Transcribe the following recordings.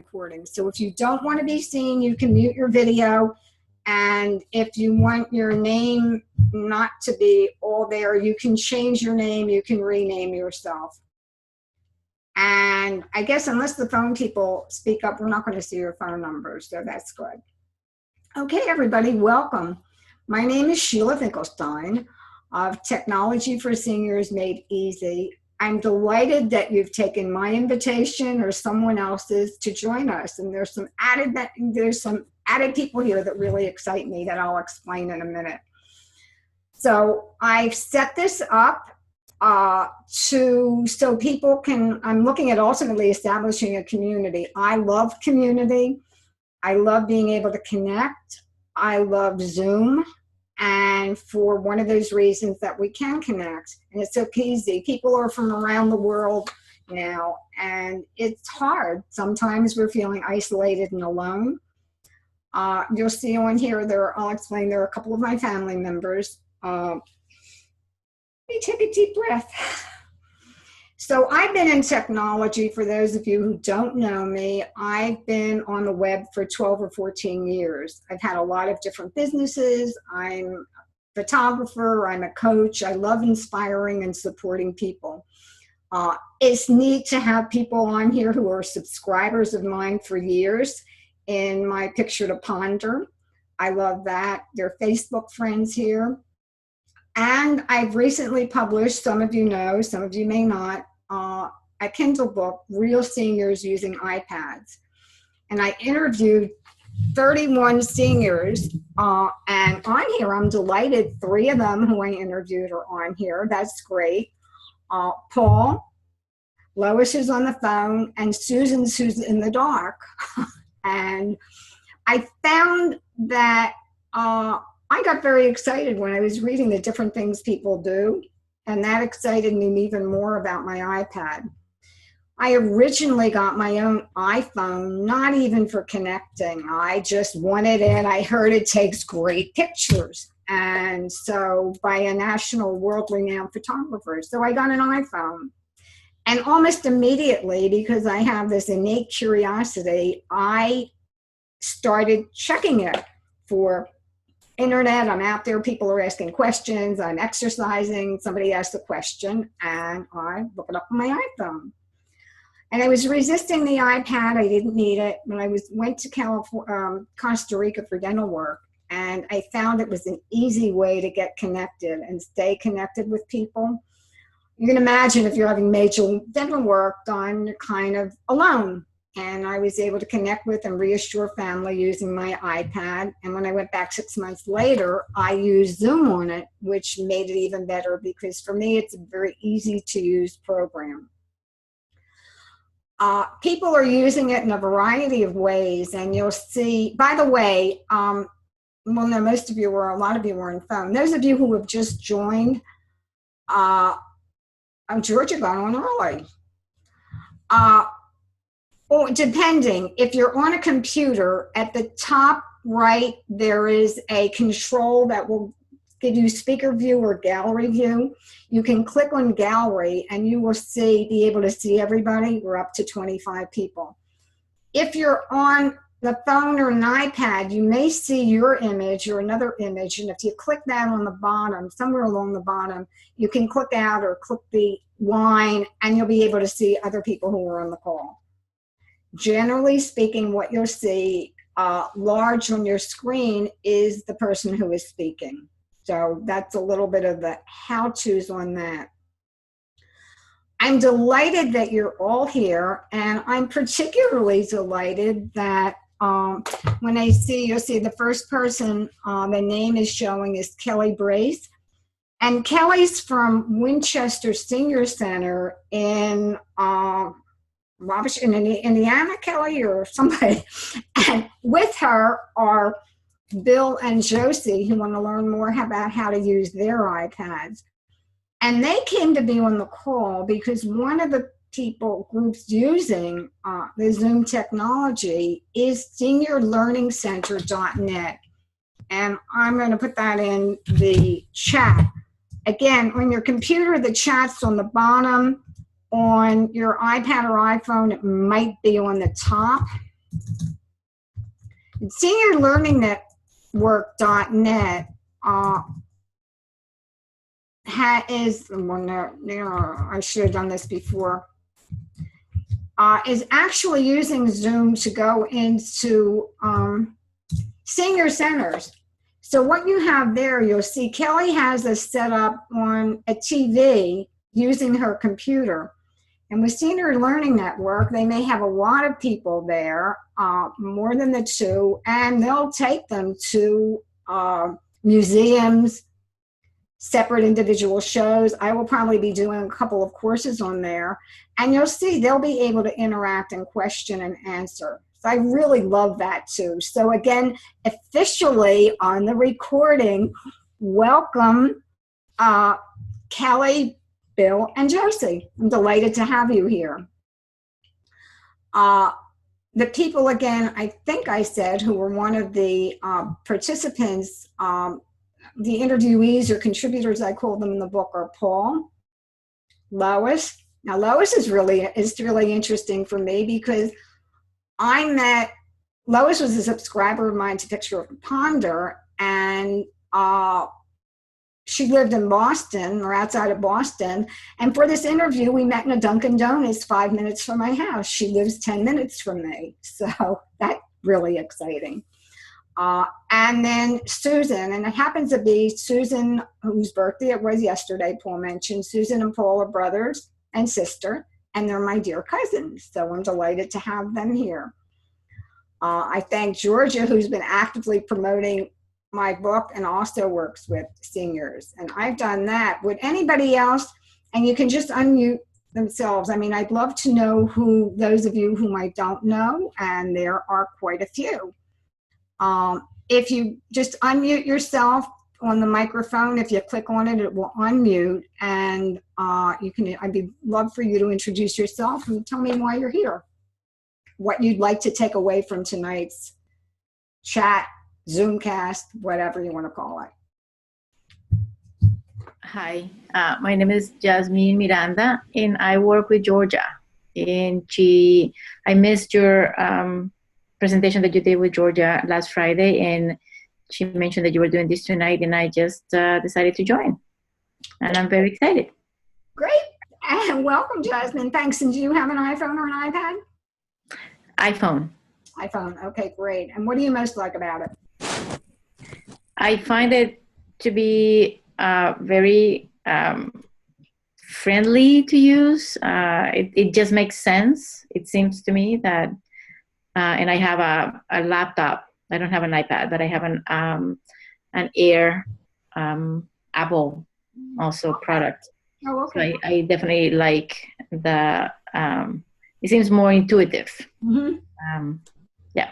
recording. So if you don't want to be seen, you can mute your video. And if you want your name not to be all there, you can change your name, you can rename yourself. And I guess unless the phone people speak up, we're not going to see your phone numbers, so that's good. Okay, everybody, welcome. My name is Sheila Finkelstein of Technology for Seniors Made Easy. I'm delighted that you've taken my invitation or someone else's to join us. And there's some added people here that really excite me that I'll explain in a minute. So I've set this up so people can, I'm looking at ultimately establishing a community. I love community. I love being able to connect. I love Zoom. And for one of those reasons that we can connect, and it's so easy. People are from around the world now, and it's hard. Sometimes we're feeling isolated and alone. You'll see on here, I'll explain, there are a couple of my family members. Let me take a deep breath. So I've been in technology, for those of you who don't know me, I've been on the web for 12 or 14 years. I've had a lot of different businesses. I'm a photographer, I'm a coach. I love inspiring and supporting people. It's neat to have people on here who are subscribers of mine for years in my Picture to Ponder. I love that. They're Facebook friends here. And I've recently published, some of you know, some of you may not, a Kindle book, Real Seniors Using iPads. And I interviewed 31 seniors, and on here, I'm delighted, 3 of them who I interviewed are on here. That's great. Paul, Lois is on the phone, and Susan's who's in the dark. And I found that I got very excited when I was reading the different things people do, and that excited me even more about my iPad. I originally got my own iPhone, not even for connecting. I just wanted it. I heard it takes great pictures, and so by a national world-renowned photographer. So I got an iPhone. And almost immediately, because I have this innate curiosity, I started checking it for internet. I'm out there, people are asking questions, I'm exercising, somebody asked a question, and I look it up on my iPhone. And I was resisting the iPad, I didn't need it. When I went to Costa Rica for dental work, and I found it was an easy way to get connected and stay connected with people. You can imagine if you're having major dental work done, you're kind of alone. And I was able to connect with and reassure family using my iPad. And when I went back 6 months later, I used Zoom on it, which made it even better because for me, it's a very easy to use program. People are using it in a variety of ways, and you'll see, by the way, well, no, most of you were, a lot of you were on phone. Those of you who have just joined, Georgia got on early. Or depending, if you're on a computer, at the top right, there is a control that will give you speaker view or gallery view. You can click on gallery and you will be able to see everybody. We're up to 25 people. If you're on the phone or an iPad, you may see your image or another image. And if you click that on the bottom, somewhere along the bottom, you can click out or click the line and you'll be able to see other people who are on the call. Generally speaking, what you'll see large on your screen is the person who is speaking. So that's a little bit of the how-tos on that. I'm delighted that you're all here, and I'm particularly delighted that when you'll see the first person the name is showing is Kelly Brace. And Kelly's from Winchester Senior Center in Indiana, Kelly, or somebody. And with her are Bill and Josie, who want to learn more about how to use their iPads. And they came to be on the call because one of the groups using the Zoom technology is seniorlearningcenter.net. And I'm going to put that in the chat. Again, on your computer, the chat's on the bottom. On your iPad or iPhone, it might be on the top. SeniorLearningNetwork.net is, well, no, I should have done this before, is actually using Zoom to go into senior centers. So what you have there, you'll see Kelly has us set up on a TV using her computer. And with Senior Learning Network, they may have a lot of people there, more than the two, and they'll take them to museums, separate individual shows. I will probably be doing a couple of courses on there, and you'll see they'll be able to interact and question and answer. So I really love that too. So again, officially on the recording, welcome Kelly, Bill, and Josie. I'm delighted to have you here. The people, again, I think I said, who were one of the participants, the interviewees or contributors, I call them in the book, are Paul, Lois. Now, Lois is really interesting for me because Lois was a subscriber of mine to Picture of Ponder, and she lived in Boston or outside of Boston. And for this interview, we met in a Dunkin' Donuts 5 minutes from my house. She lives 10 minutes from me. So that's really exciting. And then Susan, and it happens to be Susan, whose birthday it was yesterday, Paul mentioned. Susan and Paul are brothers and sister, and they're my dear cousins. So I'm delighted to have them here. I thank Georgia, who's been actively promoting my book and also works with seniors. And I've done that. Would anybody else, and you can just unmute themselves. I mean, I'd love to know who, those of you whom I don't know, and there are quite a few. If you just unmute yourself on the microphone, if you click on it, it will unmute, and I'd love for you to introduce yourself and tell me why you're here, what you'd like to take away from tonight's chat, Zoomcast, whatever you want to call it. Hi, my name is Jasmine Miranda, and I work with Georgia. And I missed your presentation that you did with Georgia last Friday, and she mentioned that you were doing this tonight, and I just decided to join, and I'm very excited. Great, and welcome, Jasmine. Thanks. And do you have an iPhone or an iPad? iPhone. iPhone. Okay, great. And what do you most like about it? I find it to be very friendly to use. It just makes sense. It seems to me that, and I have a laptop. I don't have an iPad, but I have an Air Apple also product. Oh, okay. So I definitely like the. It seems more intuitive. Mm-hmm. Yeah.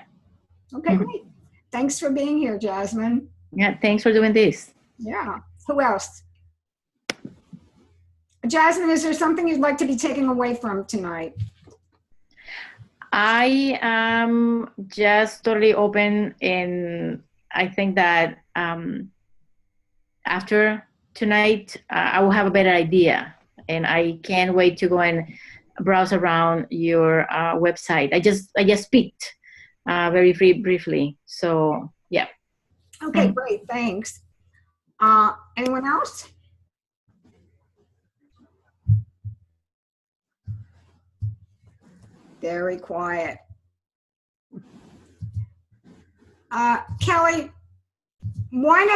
Okay, great. Thanks for being here, Jasmine. Yeah, thanks for doing this. Yeah. Who else? Jasmine, is there something you'd like to be taken away from tonight? I am just totally open, and I think that after tonight, I will have a better idea, and I can't wait to go and browse around your website. I just peeked very briefly, so yeah. Okay, great, thanks. Anyone else? Very quiet. Kelly, why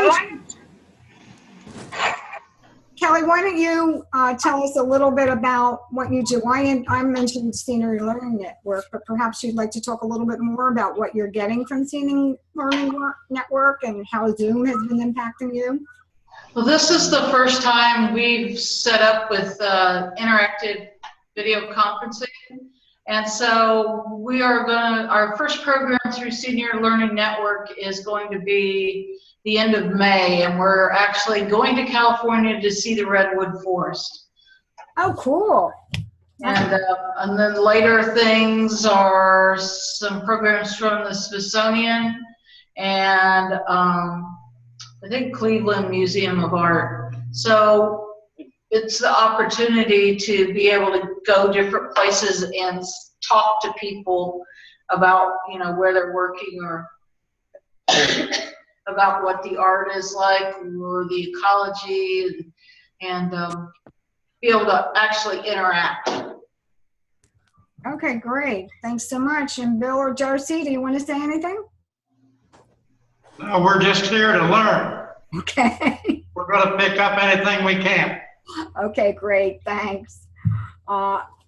don't you tell us a little bit about what you do? I mentioned Senior Learning Network, but perhaps you'd like to talk a little bit more about what you're getting from Senior Learning Network and how Zoom has been impacting you. Well, this is the first time we've set up with interactive video conferencing. And so our first program through Senior Learning Network is going to be the end of May, and we're actually going to California to see the Redwood Forest. Oh, cool. And then later things are some programs from the Smithsonian and I think Cleveland Museum of Art. So it's the opportunity to be able to go different places and talk to people about, where they're working or about what the art is like or the ecology and be able to actually interact. Okay, great. Thanks so much. And Bill or Josie, do you want to say anything? No, we're just here to learn. Okay. We're going to pick up anything we can. Okay, great. Thanks.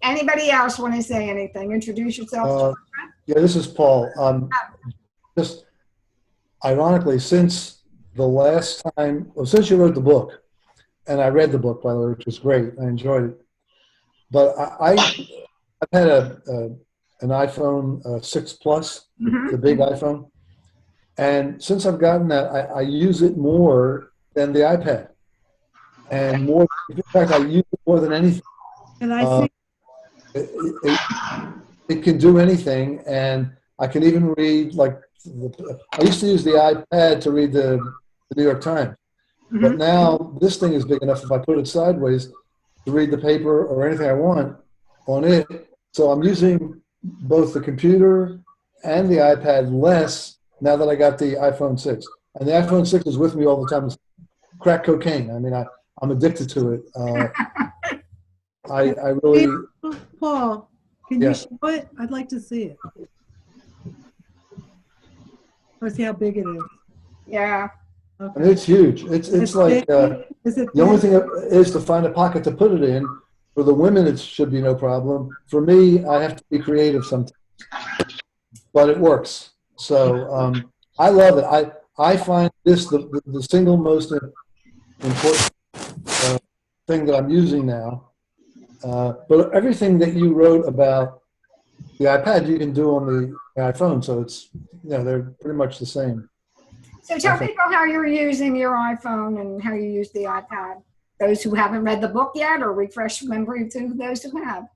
Anybody else want to say anything? Introduce yourself. Yeah, this is Paul. Just ironically, since the last time, well, since you wrote the book, and I read the book, by the way, which was great. I enjoyed it. But I've had an iPhone 6 Plus, the big iPhone. And since I've gotten that, I use it more than the iPad. And more, in fact, I use it more than anything. And I see. It can do anything, and I can even read, like, I used to use the iPad to read the New York Times. But now this thing is big enough if I put it sideways to read the paper or anything I want on it. So I'm using both the computer and the iPad less now that I got the iPhone 6. And the iPhone 6 is with me all the time. It's crack cocaine. I mean, I'm addicted to it. I really... Paul, can you show it? I'd like to see it. Let's see how big it is. Yeah. I mean, it's huge. It's like the only thing is to find a pocket to put it in. For the women, it should be no problem. For me, I have to be creative sometimes, but it works. So I love it. I find this the single most important thing that I'm using now. But everything that you wrote about the iPad, you can do on the iPhone. So it's, they're pretty much the same. So tell people how you're using your iPhone and how you use the iPad. Those who haven't read the book yet, or refresh memory to those who have.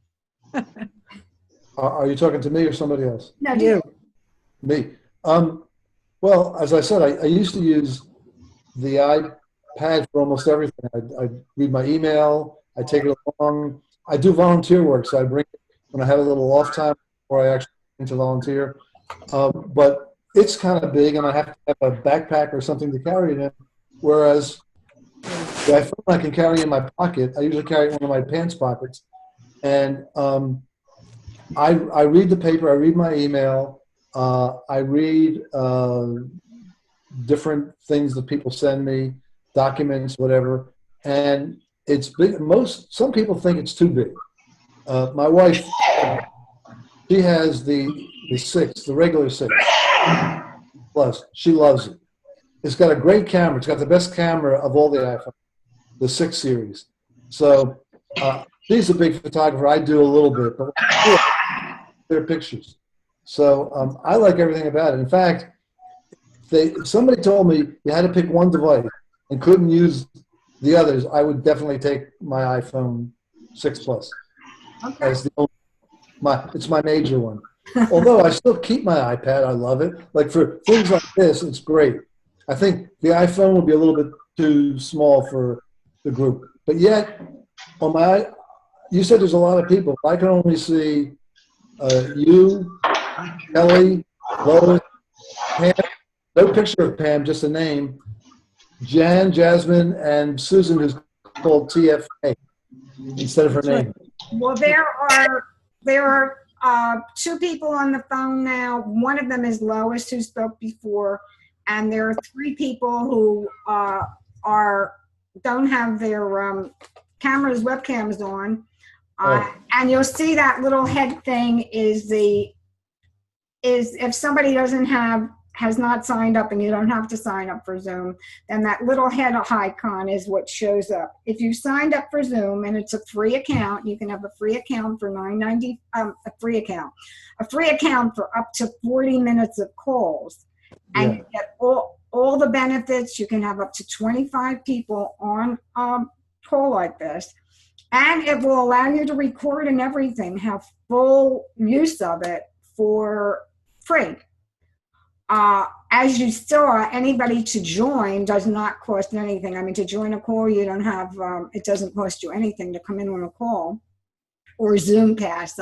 Are you talking to me or somebody else? No, you. Me. Well, as I said, I used to use the iPad for almost everything. I read my email. I take it along. I do volunteer work, so I bring it when I have a little off time or I actually to volunteer. But it's kind of big, and I have to have a backpack or something to carry it in. Whereas the iPhone I can carry in my pocket. I usually carry it in one of my pants pockets. And I read the paper. I read my email. I read different things that people send me, documents, whatever. And it's big. Some people think it's too big. My wife, she has the 6, the regular 6 Plus. She loves it. It's got a great camera. It's got the best camera of all the iPhones, the 6 series. So she's a big photographer. I do a little bit, but they're pictures. So I like everything about it. In fact, somebody told me you had to pick one device and couldn't use the others. I would definitely take my iPhone 6 Plus. Okay. As it's my major one. Although I still keep my iPad. I love it. Like for things like this, it's great. I think the iPhone would be a little bit too small for the group. But yet, you said there's a lot of people. I can only see you, Kelly, Lois, Pam. No picture of Pam, just a name. Jan, Jasmine, and Susan, who's called TFA instead of her name. Well, there are 2 people on the phone now. One of them is Lois, who spoke before, and there are 3 people who don't have their webcams on. And you'll see that little head thing is if somebody has not signed up, and you don't have to sign up for Zoom, then that little head icon is what shows up. If you signed up for Zoom and it's a free account, you can have a free account for $9.90, a free account for up to 40 minutes of calls. And you get all the benefits. You can have up to 25 people on a call like this. And it will allow you to record and everything, have full use of it for free. As you saw, anybody to join does not cost anything. I mean, to join a call, you don't have, it doesn't cost you anything to come in on a call. Or Zoomcast.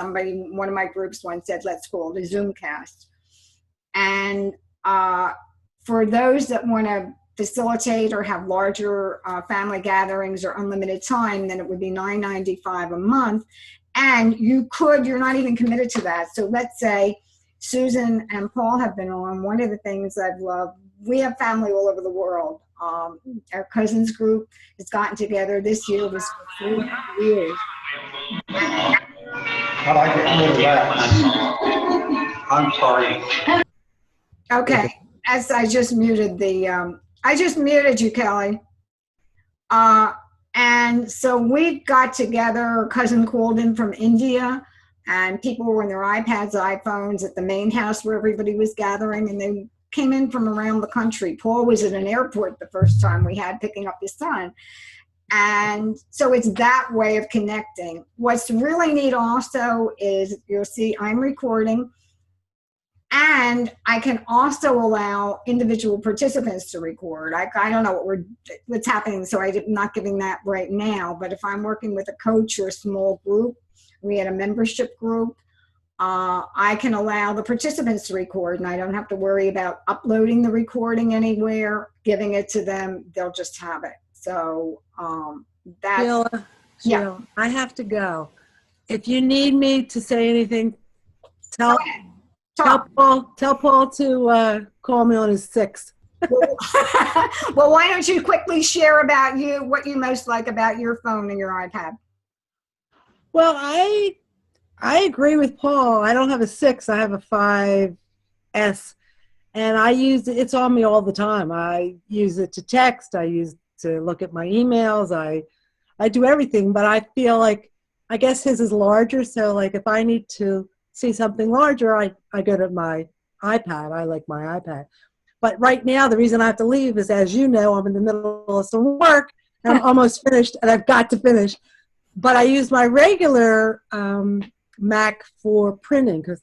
One of my groups once said, let's call it a Zoomcast. And For those that want to facilitate or have larger family gatherings or unlimited time, then it would be $9.95 a month. And you're not even committed to that. So let's say Susan and Paul have been on. One of the things I've loved, we have family all over the world. Our cousins group has gotten together this year, was for 3 years. I like it more relaxed. I'm sorry. Okay, as I just muted you, Kelly. And so we got together, a cousin called in from India, and people were on their iPads, iPhones at the main house where everybody was gathering, and they came in from around the country. Paul was at an airport the first time we had picking up his son. And so it's that way of connecting. What's really neat also is you'll see I'm recording, and I can also allow individual participants to record. I don't know what's happening, so I'm not giving that right now. But if I'm working with a coach or a small group, we had a membership group, I can allow the participants to record, and I don't have to worry about uploading the recording anywhere, giving it to them. They'll just have it. So that's Sheila, yeah. Sheila, I have to go. If you need me to say anything, tell Paul to call me on his 6th. Well, why don't you quickly share about what you most like about your phone and your iPad? Well, I agree with Paul. I don't have a 6. I have a 5S, and I use it. It's on me all the time. I use it to text. I use it to look at my emails. I do everything, but I feel like, I guess his is larger. So like if I need to see something larger, I go to my iPad. I like my iPad. But right now, the reason I have to leave is, as you know, I'm in the middle of some work, and I'm almost finished, and I've got to finish. But I use my regular Mac for printing, because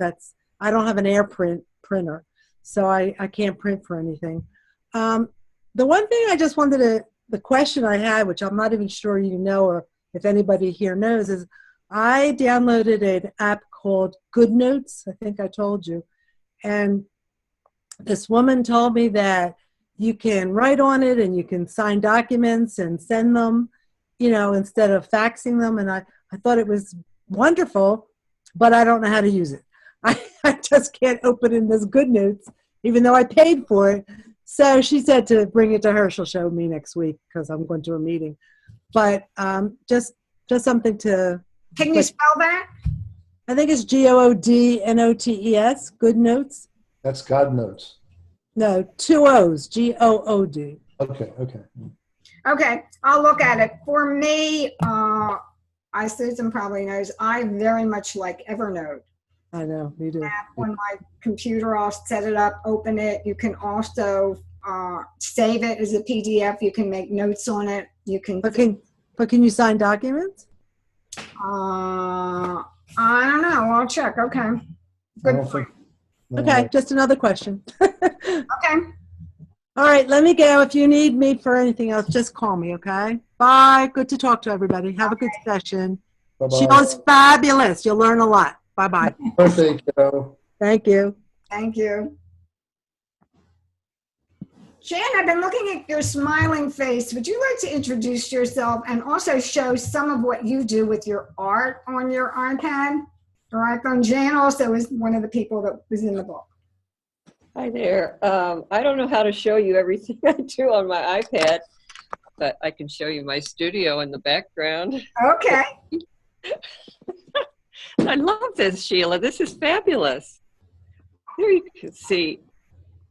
I don't have an AirPrint printer, so I can't print for anything. The one thing I just the question I had, which I'm not even sure you know, or if anybody here knows, is I downloaded an app called GoodNotes. I think I told you. And this woman told me that you can write on it and you can sign documents and send them, instead of faxing them. And I thought it was wonderful, but I don't know how to use it. I just can't open in this GoodNotes, even though I paid for it. So she said to bring it to her. She'll show me next week because I'm going to a meeting. But just something to. Can you spell that? I think it's GOODNOTES. GoodNotes. That's God Notes. No, 2 O's. GOOD. Okay. Okay, I'll look at it. For me, Susan probably knows, I very much like Evernote. I know, me too. On my computer, I'll set it up, open it. You can also save it as a PDF. You can make notes on it. You can. But can you sign documents? I don't know. I'll check. Okay. Good point. Okay, just another question. Okay. All right, let me go. If you need me for anything else, just call me, okay? Bye. Good to talk to everybody. Have a good session. Bye-bye. Sheila's fabulous. You'll learn a lot. Bye-bye. Birthday, kiddo. Thank you. Thank you. Jan, I've been looking at your smiling face. Would you like to introduce yourself and also show some of what you do with your art on your iPad or iPhone? Jan also is one of the people that was in the book. Hi there. I don't know how to show you everything I do on my iPad, but I can show you my studio in the background. Okay. I love this, Sheila. This is fabulous. There you can see.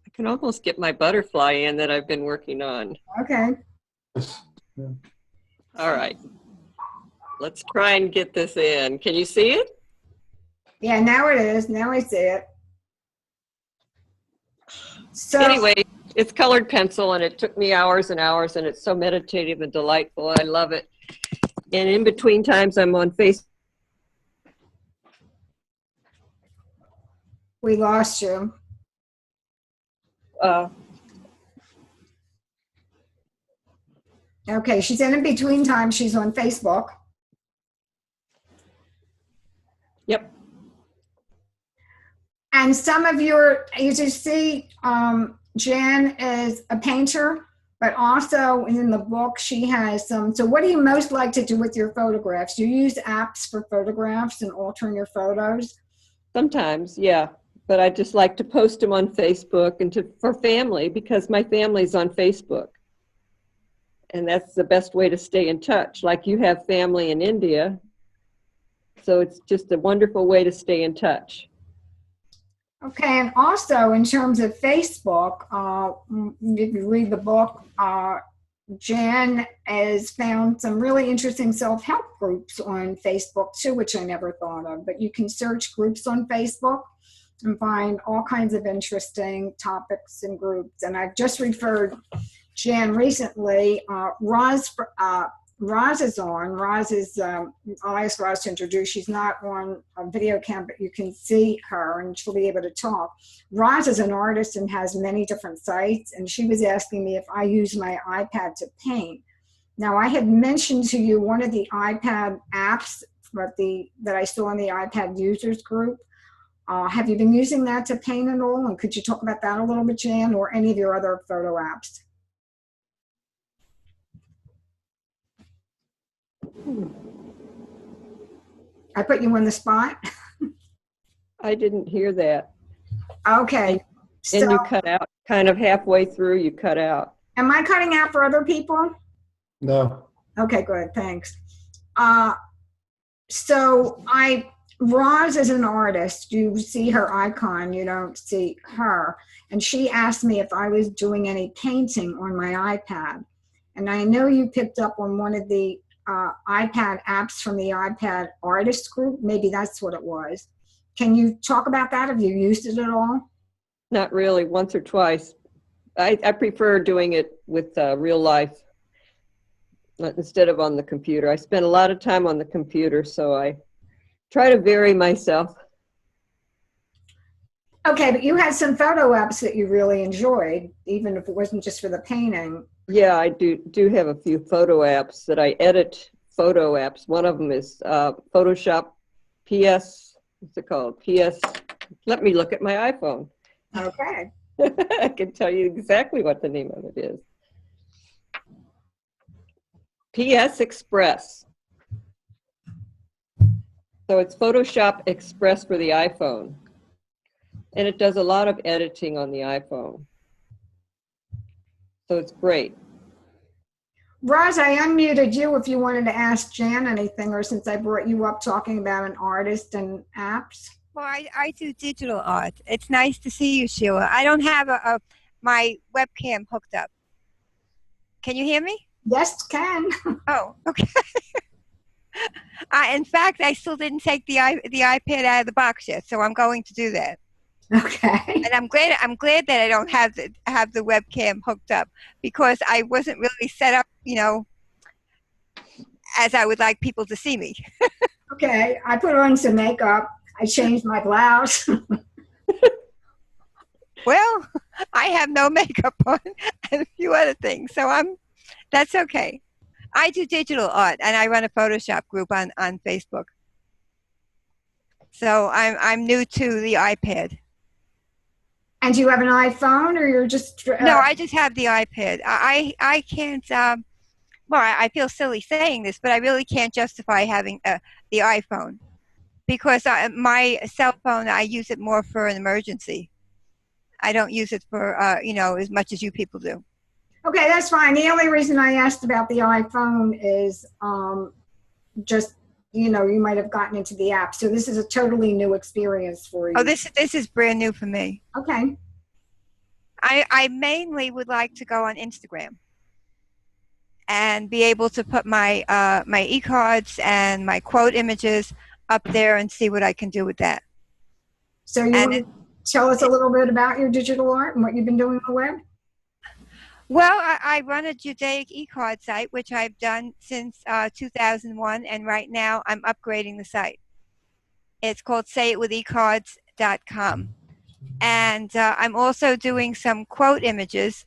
I can almost get my butterfly in that I've been working on. Okay. All right. Let's try and get this in. Can you see it? Yeah, now it is. Now I see it. So Anyway, it's colored pencil, and it took me hours and hours, and it's so meditative and delightful. I love it. And in between times, I'm on Facebook. we lost you. Okay, she's in between times. She's on Facebook. Yep. And some of you just see, Jan is a painter, but also in the book she has some. So, what do you most like to do with your photographs? Do you use apps for photographs and altering your photos? Sometimes, yeah. But I just like to post them on Facebook and for family, because my family's on Facebook. And that's the best way to stay in touch. Like you have family in India. So it's just a wonderful way to stay in touch. Okay, and also in terms of Facebook, if you read the book, Jan has found some really interesting self-help groups on Facebook too, which I never thought of. But you can search groups on Facebook and find all kinds of interesting topics and groups. And I've just referred Jan recently. Roz is on. Roz is, I'll ask Roz to introduce. She's not on a video cam, but you can see her and she'll be able to talk. Roz is an artist and has many different sites, and she was asking me if I use my iPad to paint. Now, I had mentioned to you one of the iPad apps that I saw in the iPad users group. Have you been using that to paint at all? And could you talk about that a little bit, Jan, or any of your other photo apps? I put you on the spot. I didn't hear that. Okay. And you cut out kind of halfway through, you cut out. Am I cutting out for other people? No. Okay, good. Thanks. Roz is an artist. You see her icon, you don't see her. And she asked me if I was doing any painting on my iPad. And I know you picked up on one of the iPad apps from the iPad artist group. Maybe that's what it was. Can you talk about that? Have you used it at all? Not really, once or twice. I prefer doing it with real life instead of on the computer. I spend a lot of time on the computer, so I try to vary myself. Okay, but you had some photo apps that you really enjoyed, even if it wasn't just for the painting. Yeah, I do have a few photo apps that I edit photo apps. One of them is Photoshop PS, what's it called? PS, let me look at my iPhone. Okay. I can tell you exactly what the name of it is. PS Express. So it's Photoshop Express for the iPhone. And it does a lot of editing on the iPhone. So it's great. Roz, I unmuted you if you wanted to ask Jan anything, or since I brought you up talking about an artist and apps. Well, I do digital art. It's nice to see you, Sheila. I don't have my webcam hooked up. Can you hear me? Yes, can. Oh, okay. In fact, I still didn't take the iPad out of the box yet, so I'm going to do that. Okay. And I'm glad that I don't have the webcam hooked up, because I wasn't really set up, as I would like people to see me. Okay, I put on some makeup. I changed my blouse. Well, I have no makeup on and a few other things, so that's okay. I do digital art, and I run a Photoshop group on Facebook. So I'm new to the iPad. And do you have an iPhone, or you're just? No, I just have the iPad. I can't. Well, I feel silly saying this, but I really can't justify having the iPhone, because my cell phone, I use it more for an emergency. I don't use it for as much as you people do. Okay, that's fine. The only reason I asked about the iPhone is just, you might have gotten into the app. So this is a totally new experience for you. Oh, this is brand new for me. Okay. I mainly would like to go on Instagram and be able to put my my e-cards and my quote images up there and see what I can do with that. So you want to tell us a little bit about your digital art and what you've been doing on the web? Well, I run a Judaic e-card site, which I've done since 2001, and right now I'm upgrading the site. It's called sayitwithecards.com. And I'm also doing some quote images,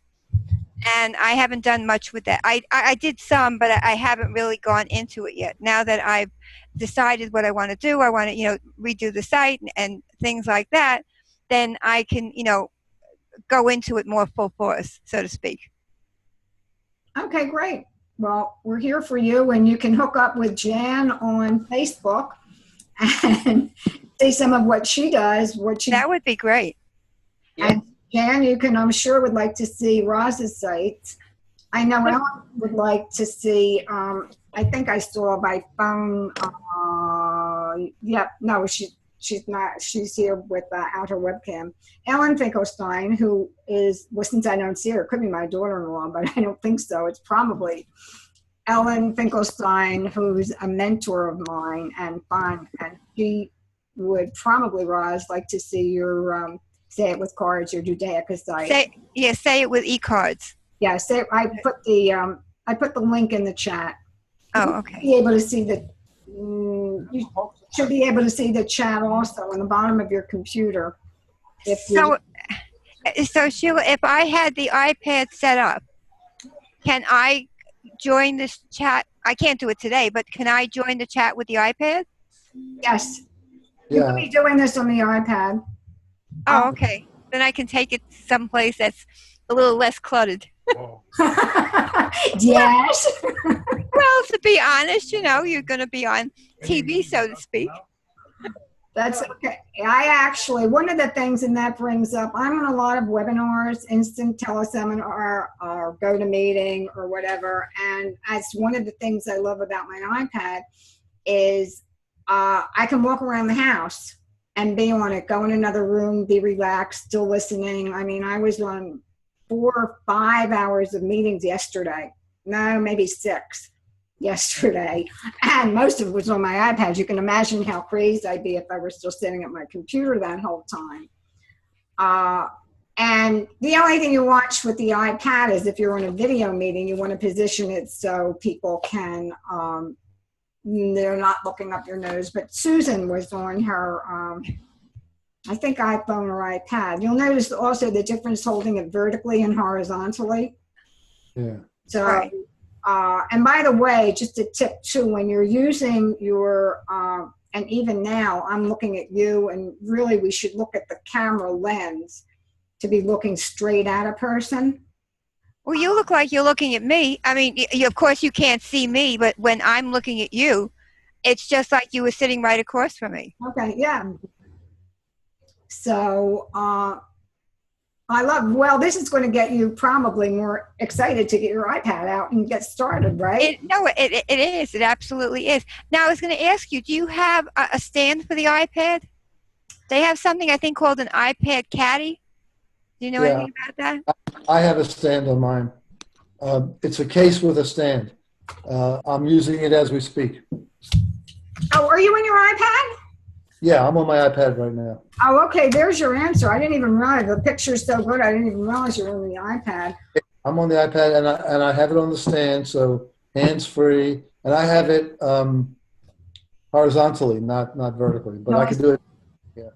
and I haven't done much with that. I did some, but I haven't really gone into it yet. Now that I've decided what I want to do, I want to, redo the site and things like that, then I can, go into it more full force, so to speak. Okay, great. Well, we're here for you, and you can hook up with Jan on Facebook and see some of what she does. That would be great. And Jan, you can, I'm sure, would like to see Roz's sites. I know Ellen would like to see. I think I saw by phone. No, she's not. She's here without her webcam. Ellen Finkelstein, who is, well, since I don't see her, it could be my daughter-in-law, but I don't think so. It's probably Ellen Finkelstein, who's a mentor of mine and fun, and she would probably, Roz, like to see your Say It With Cards, your Judaica site. Say It With E-Cards. Yeah, I put the link in the chat. Oh, okay. Be able to see you should be able to see the chat also on the bottom of your computer. So Sheila, if I had the iPad set up, can I join this chat? I can't do it today, but can I join the chat with the iPad? Yes. Yeah. You'll be doing this on the iPad. Oh, okay. Then I can take it someplace that's a little less cluttered. Yes. Well, to be honest, you're going to be on TV, so to speak. That's okay. I actually, one of the things, and that brings up, I'm on a lot of webinars, instant teleseminar or GoToMeeting or whatever. And that's one of the things I love about my iPad is I can walk around the house and be on it, go in another room, be relaxed, still listening. I mean, I was on 4 or 5 hours of meetings yesterday. No, maybe 6 yesterday. And most of it was on my iPad. You can imagine how crazy I'd be if I were still sitting at my computer that whole time. And the only thing you watch with the iPad is if you're in a video meeting, you want to position it so people can, they're not looking up your nose. But Susan was on her, I think iPhone or iPad. You'll notice also the difference holding it vertically and horizontally. Yeah. So, right. And by the way, just a tip too, when you're using your, and even now I'm looking at you, and really we should look at the camera lens to be looking straight at a person. Well, you look like you're looking at me. I mean, of course you can't see me, but when I'm looking at you, it's just like you were sitting right across from me. Okay, yeah. So, well, this is going to get you probably more excited to get your iPad out and get started, right? It is. It absolutely is. Now, I was going to ask you, do you have a stand for the iPad? They have something, I think, called an iPad Caddy. Do you know anything about that? I have a stand on mine. It's a case with a stand. I'm using it as we speak. Oh, are you on your iPad? Yeah, I'm on my iPad right now. Oh, okay. There's your answer. I didn't even realize the picture's so good. I didn't even realize you were on the iPad. I'm on the iPad, and I have it on the stand, so hands-free, and I have it horizontally, not vertically, but I can do it. Yeah.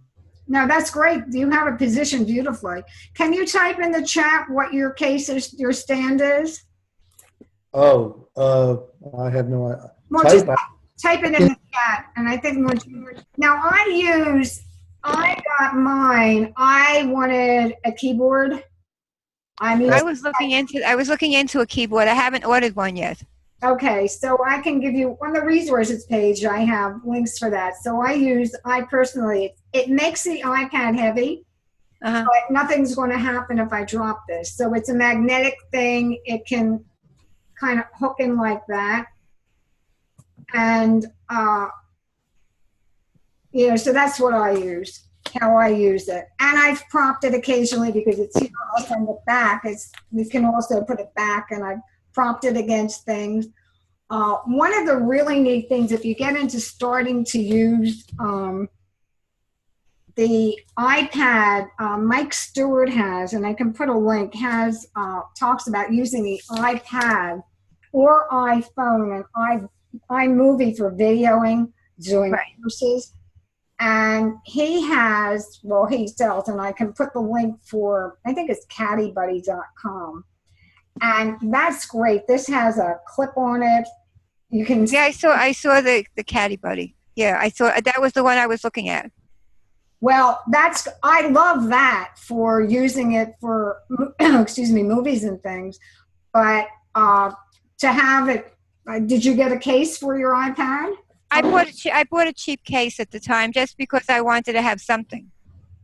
No, that's great. You have it positioned beautifully. Can you type in the chat what your case is, your stand is? Oh, I have no idea. Well, type it in the chat, and I think now I got mine. I wanted a keyboard. I was looking into a keyboard. I haven't ordered one yet. Okay, so I can give you on the resources page. I have links for that. So I personally, it makes the iPad heavy, but nothing's going to happen if I drop this. So it's a magnetic thing. It can kind of hook in like that. And, so that's what I use, how I use it. And I've propped it occasionally because it's here also on the back. You can also put it back, and I've propped it against things. One of the really neat things, if you get into starting to use the iPad, Mike Stewart has, and I can put a link, talks about using the iPad or iPhone and iMovie for videoing, doing courses. And he sells, and I can put the link for, I think it's caddybuddy.com. And that's great. This has a clip on it. You can I saw the Caddy Buddy. Yeah, I saw that was the one I was looking at. Well, I love that for using it for, excuse me, movies and things. But to have it, did you get a case for your iPad? I bought a cheap case at the time just because I wanted to have something.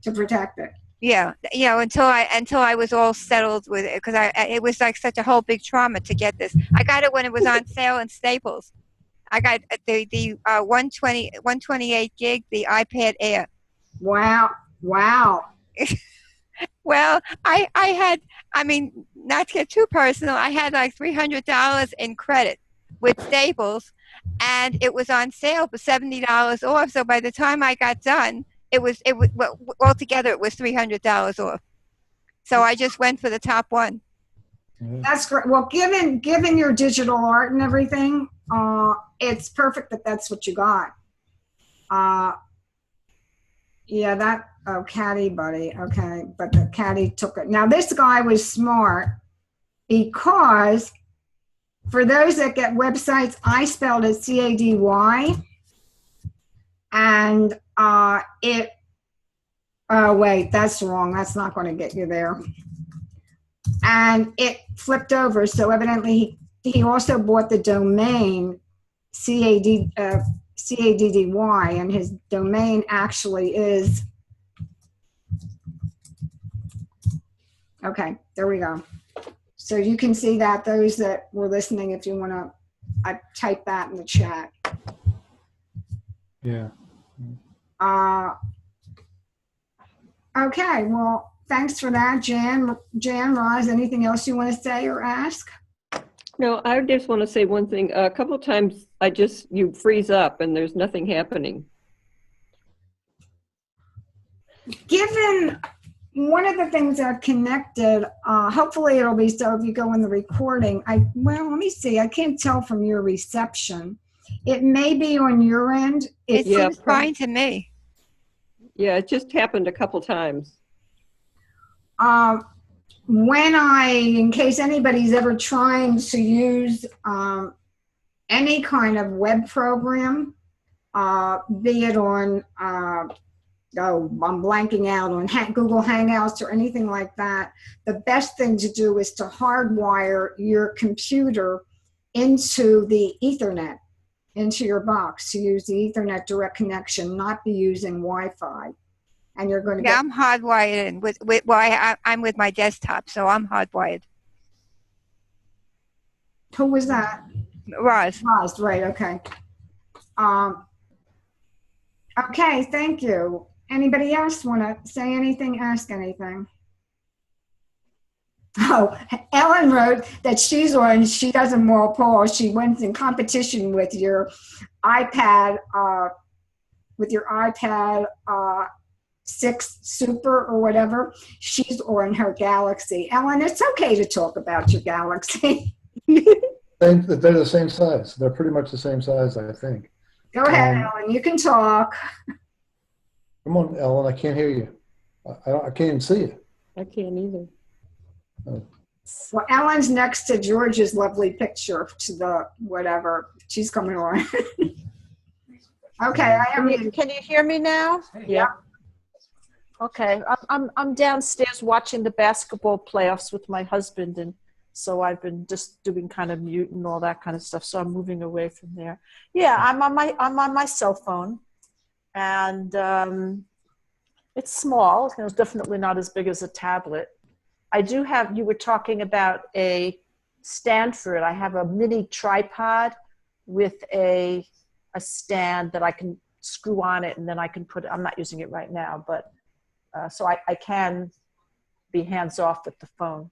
To protect it. Yeah, until I was all settled with it, because it was like such a whole big trauma to get this. I got it when it was on sale in Staples. I got the 128 gig, the iPad Air. Wow. Well, I had, I mean, not to get too personal, I had like $300 in credit with Staples, and it was on sale for $70 off. So by the time I got done, well, altogether it was $300 off. So I just went for the top one. That's great. Well, given your digital art and everything, it's perfect that that's what you got. Yeah, that, oh, Caddy Buddy. Okay, but the Caddy took it. Now, this guy was smart because for those that get websites, I spelled it C-A-D-Y. And oh, wait, that's wrong. That's not going to get you there. And it flipped over. So evidently, he also bought the domain C-A-D-D-Y, and his domain actually is, okay, there we go. So you can see that, those that were listening, if you want to, I type that in the chat. Yeah. Okay, well, thanks for that, Jan, Roz, anything else you want to say or ask? No, I just want to say one thing. A couple of times you freeze up and there's nothing happening. Given one of the things I've connected, hopefully it'll be so if you go in the recording, well, let me see, I can't tell from your reception. It may be on your end. It seems fine to me. Yeah, it just happened a couple times. In case anybody's ever trying to use any kind of web program, be it on, I'm blanking out, on Google Hangouts or anything like that, the best thing to do is to hardwire your computer into the Ethernet, into your box, to use the Ethernet direct connection, not be using Wi-Fi. And you're going to I'm hardwired in I'm with my desktop, so I'm hardwired. Who was that? Roz. Roz, right, okay. Okay, thank you. Anybody else want to say anything, ask anything? Oh, Ellen wrote that she doesn't Paul. She went in competition with your iPad, 6 Super or whatever. She's on her Galaxy. Ellen, it's okay to talk about your Galaxy. They're the same size. They're pretty much the same size, I think. Go ahead, Ellen. You can talk. Come on, Ellen. I can't hear you. I can't even see you. I can't either. Well, Ellen's next to George's lovely picture to the whatever. She's coming on. Okay, Can you hear me now? Yeah. Okay, I'm downstairs watching the basketball playoffs with my husband, and so I've been just doing kind of mute and all that kind of stuff. So I'm moving away from there. Yeah, I'm on my cell phone, and it's small. It's definitely not as big as a tablet. I do have. You were talking about a stand for it. I have a mini tripod with a stand that I can screw on it, and then I can put. I'm not using it right now, but. So I can be hands off with the phone.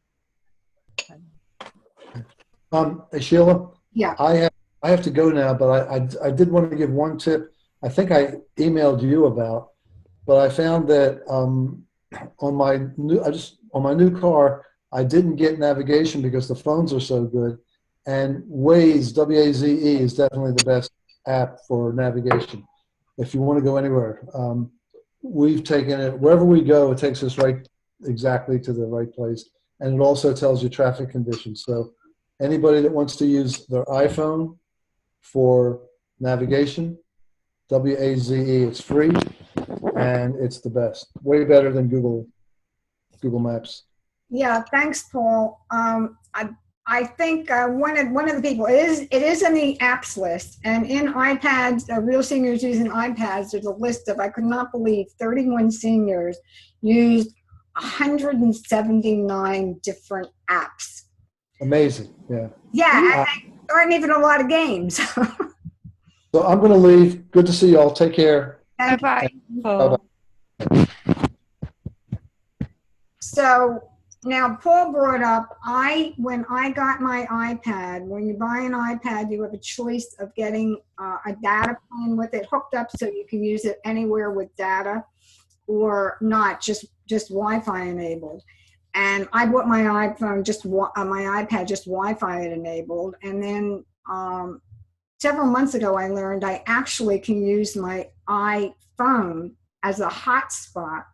Hey, Sheila? Yeah. I have to go now, but I did want to give one tip. I think I emailed you about, but I found that on my new car, I didn't get navigation because the phones are so good. And Waze, W-A-Z-E, is definitely the best app for navigation if you want to go anywhere. We've taken it wherever we go. It takes us right exactly to the right place, and it also tells you traffic conditions. So anybody that wants to use their iPhone for navigation, W-A-Z-E, it's free. and it's the best. Way better than Google Maps. Yeah, thanks, Paul. I think one of the people it is in the apps list, and in iPads, real seniors using iPads. There's a list of, I could not believe, 31 seniors used 179 different apps. Amazing. Yeah. Yeah, and there aren't even a lot of games. So I'm going to leave. Good to see you all. Take care. Bye-bye. Bye-bye. So now Paul brought up, when I got my iPad, when you buy an iPad, you have a choice of getting a data plan with it hooked up so you can use it anywhere with data, or not, just Wi-Fi enabled. And I bought my iPhone, my iPad just Wi-Fi enabled. And then several months ago, I learned I actually can use my iPhone as a hotspot.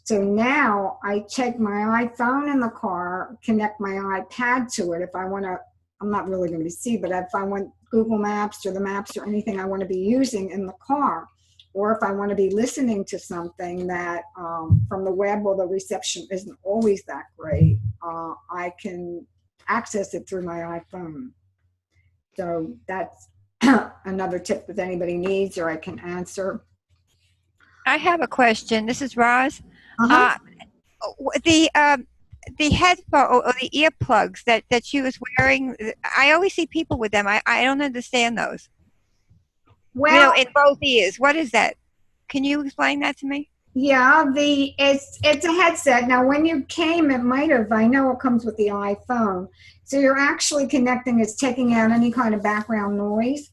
So now I take my iPhone in the car, connect my iPad to it if I want to. I'm not really going to see, but if I want Google Maps or the maps or anything I want to be using in the car, or if I want to be listening to something that from the web, where the reception isn't always that great, I can access it through my iPhone. So that's another tip that anybody needs, or I can answer. I have a question. This is Roz. Uh-huh. The headphone or the earplugs that she was wearing, I always see people with them. I don't understand those. Well, in both ears. What is that? Can you explain that to me? yeah, it's a headset. Now, when you came, it might have. I know it comes with the iPhone, so you're actually connecting. It's taking out any kind of background noise.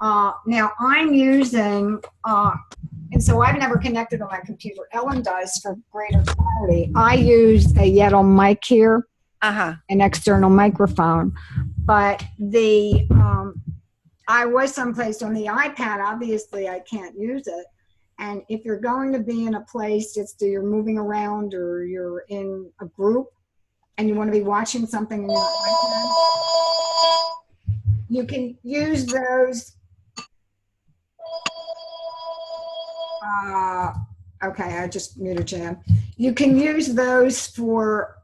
Now I'm using, and so I've never connected on my computer. Ellen does for greater clarity. I use a Yettle mic here, an external microphone, but I was someplace on the iPad. Obviously, I can't use it. And if you're going to be in a place, you're moving around or you're in a group and you want to be watching something in your iPad, you can use those. Okay, I just muted Jan. You can use those for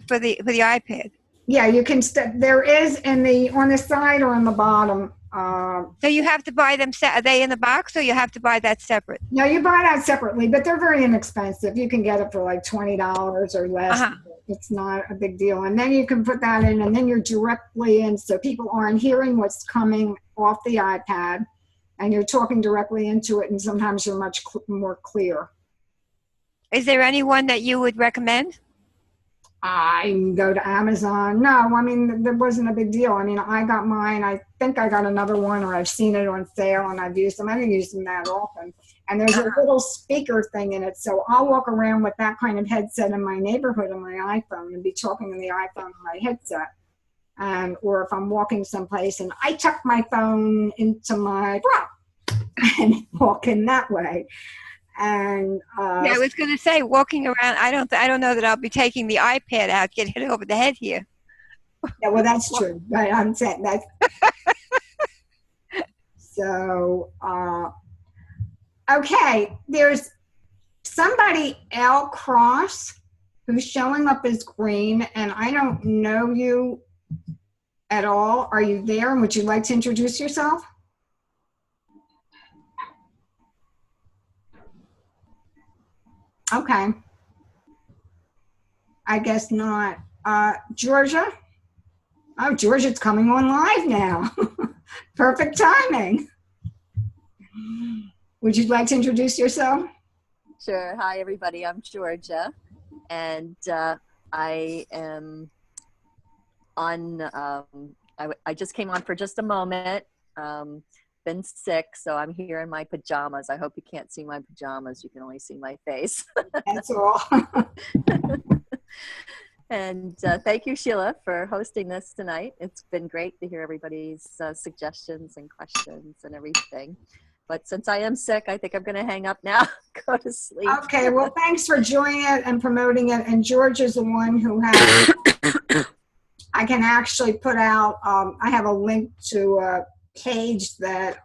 the iPad. Yeah, you can. There is on the side or on the bottom. So you have to buy them. Are they in the box, or you have to buy that separate? No, you buy that separately, but they're very inexpensive. You can get it for like $20 or less. It's not a big deal. And then you can put that in, and then you're directly in, so people aren't hearing what's coming off the iPad, and you're talking directly into it, and sometimes you're much more clear. Is there anyone that you would recommend? I can go to Amazon. No, I mean, there wasn't a big deal. I mean, I got mine. I think I got another one, or I've seen it on sale and I've used them. I don't use them that often. And there's a little speaker thing in it. So I'll walk around with that kind of headset in my neighborhood on my iPhone and be talking on the iPhone on my headset. Or if I'm walking someplace and I tuck my phone into my bra and walk in that way. And yeah, I was going to say, walking around, I don't know that I'll be taking the iPad out, get hit over the head here. Yeah, well, that's true. But I'm saying that. So, okay, there's somebody, L Cross, who's showing up as green, and I don't know you at all. Are you there? And would you like to introduce yourself? Okay. I guess not. Georgia? Oh, Georgia's coming on live now. Perfect timing. Would you like to introduce yourself? Sure. Hi, everybody. I'm Georgia, and I am on, I just came on for just a moment. Been sick, so I'm here in my pajamas. I hope you can't see my pajamas. You can only see my face. That's all. And thank you, Sheila, for hosting this tonight. It's been great to hear everybody's suggestions and questions and everything. But since I am sick, I think I'm going to hang up now, go to sleep. Okay, well, thanks for joining it and promoting it. And Georgia's the one who has, I can actually put out, I have a link to page that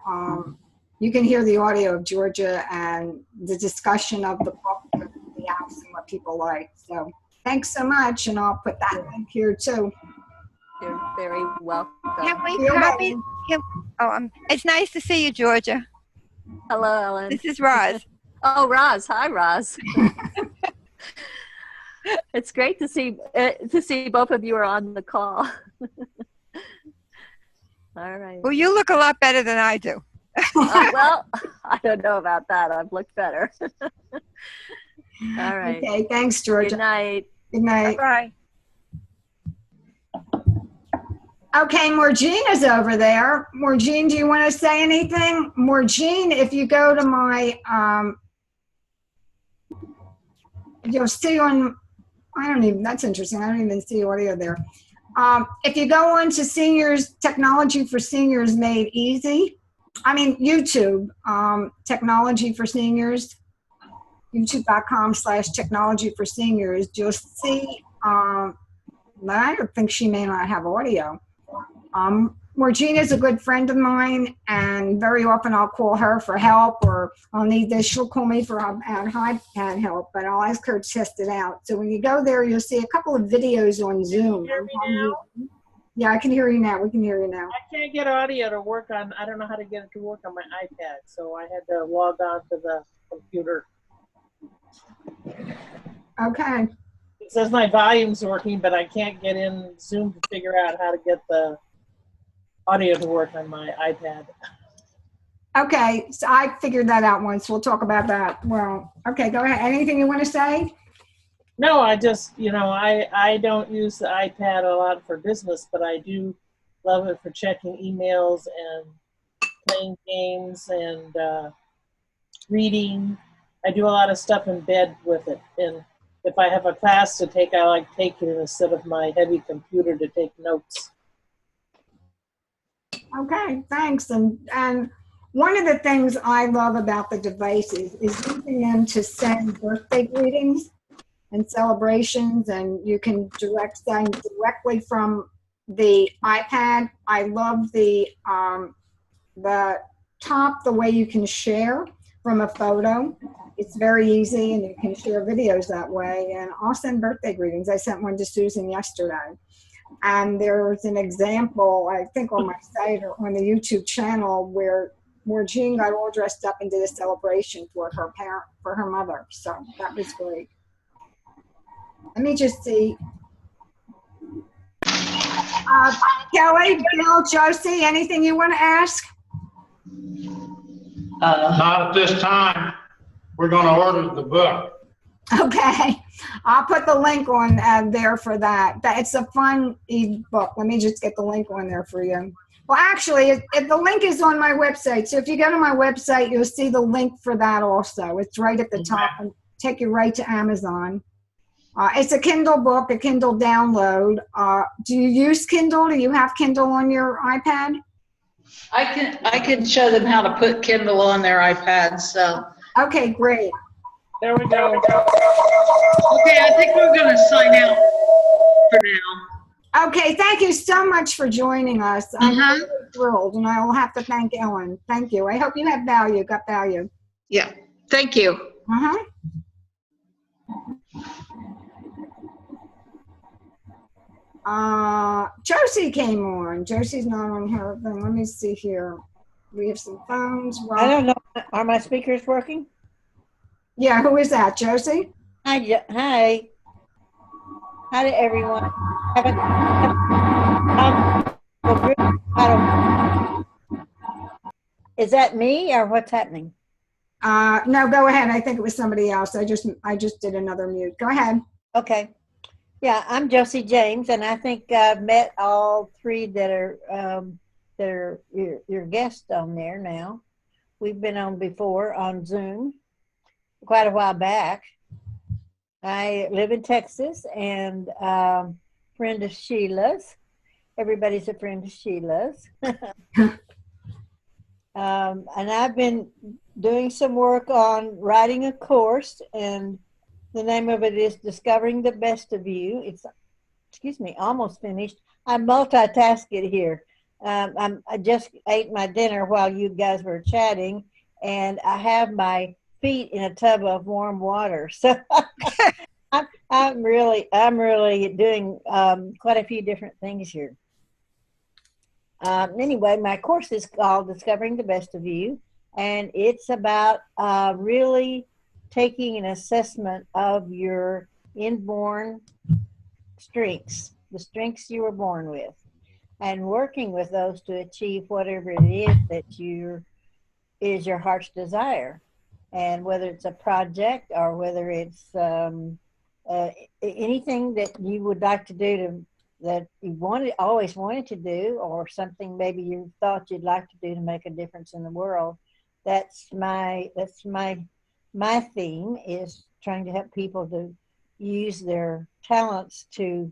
you can hear the audio of Georgia and the discussion of the book, the apps, and what people like. So thanks so much, and I'll put that link here too. You're very welcome. Can we You're copy? welcome. It's nice to see you, Georgia. Hello, Ellen. This is Roz. Oh, Roz. Hi, Roz. It's great to see both of you are on the call. All right. Well, you look a lot better than I do. Well, I don't know about that. I've looked better. All right. Okay, thanks, Georgia. Good night. Good night. Bye. Okay, Morgina's over there. Morgine, do you want to say anything? Morgine, if you go to my, you'll see on, that's interesting. I don't even see audio there. If you go on to Seniors, Technology for Seniors Made Easy, YouTube, Technology for Seniors, youtube.com/technology for seniors, you'll see, I don't think she may not have audio. Morgina is a good friend of mine, and very often I'll call her for help, or I'll need this. She'll call me for iPad help, but I'll ask her to test it out. So when you go there, you'll see a couple of videos on Zoom. Can you hear me now? Yeah, I can hear you now. We can hear you now. I can't get audio to work on, I don't know how to get it to work on my iPad, so I had to log on to the computer. Okay. It says my volume's working, but I can't get in Zoom to figure out how to get the audio to work on my iPad. Okay, so I figured that out once. We'll talk about that. Well, okay, go ahead. Anything you want to say? No, I just, I don't use the iPad a lot for business, but I do love it for checking emails and playing games and reading. I do a lot of stuff in bed with it. And if I have a class to take, I like taking it instead of my heavy computer to take notes. Okay, thanks. And one of the things I love about the devices is using them to send birthday greetings and celebrations, and you can send directly from the iPad. I love the top, the way you can share from a photo. It's very easy, and you can share videos that way. And I'll send birthday greetings. I sent one to Susan yesterday. And there was an example, I think on my site or on the YouTube channel, where Jean got all dressed up and did a celebration for her mother. So that was great. Let me just see. Kelly, Bill, Josie, anything you want to ask? Not at this time. We're going to order the book. Okay, I'll put the link on there for that. It's a fun ebook. Let me just get the link on there for you. Well, actually, if the link is on my website. So if you go to my website, you'll see the link for that also. It's right at the top and take you right to Amazon. It's a Kindle book, a Kindle download. Do you use Kindle? Do you have Kindle on your iPad? I can show them how to put Kindle on their iPad. So. Okay, great. There we go. Okay, I think we're going to sign out for now. Okay, thank you so much for joining us. I'm really thrilled, and I will have to thank Ellen. Thank you. I hope you have value, got value. Yeah, thank you. Josie came on. Josie's not on her thing. Let me see here. We have some phones. I don't know. Are my speakers working? Yeah, who is that? Josie? Hi. Hi. Hi to everyone. Is that me or what's happening? No, go ahead. I think it was somebody else. I just did another mute. Go ahead. Okay. Yeah, I'm Josie James, and I think I've met all three that are your guests on there now. We've been on before on Zoom quite a while back. I live in Texas and friend of Sheila's. Everybody's a friend of Sheila's. And I've been doing some work on writing a course, and the name of it is Discovering the Best of You. It's, almost finished. I multitask it here. I just ate my dinner while you guys were chatting, and I have my feet in a tub of warm water. So I'm really doing quite a few different things here. Anyway, my course is called Discovering the Best of You, and it's about really taking an assessment of your inborn strengths, the strengths you were born with, and working with those to achieve whatever it is that is your heart's desire. And whether it's a project or whether it's anything that you would like to do that you always wanted to do, or something maybe you thought you'd like to do to make a difference in the world. That's my theme, is trying to help people to use their talents to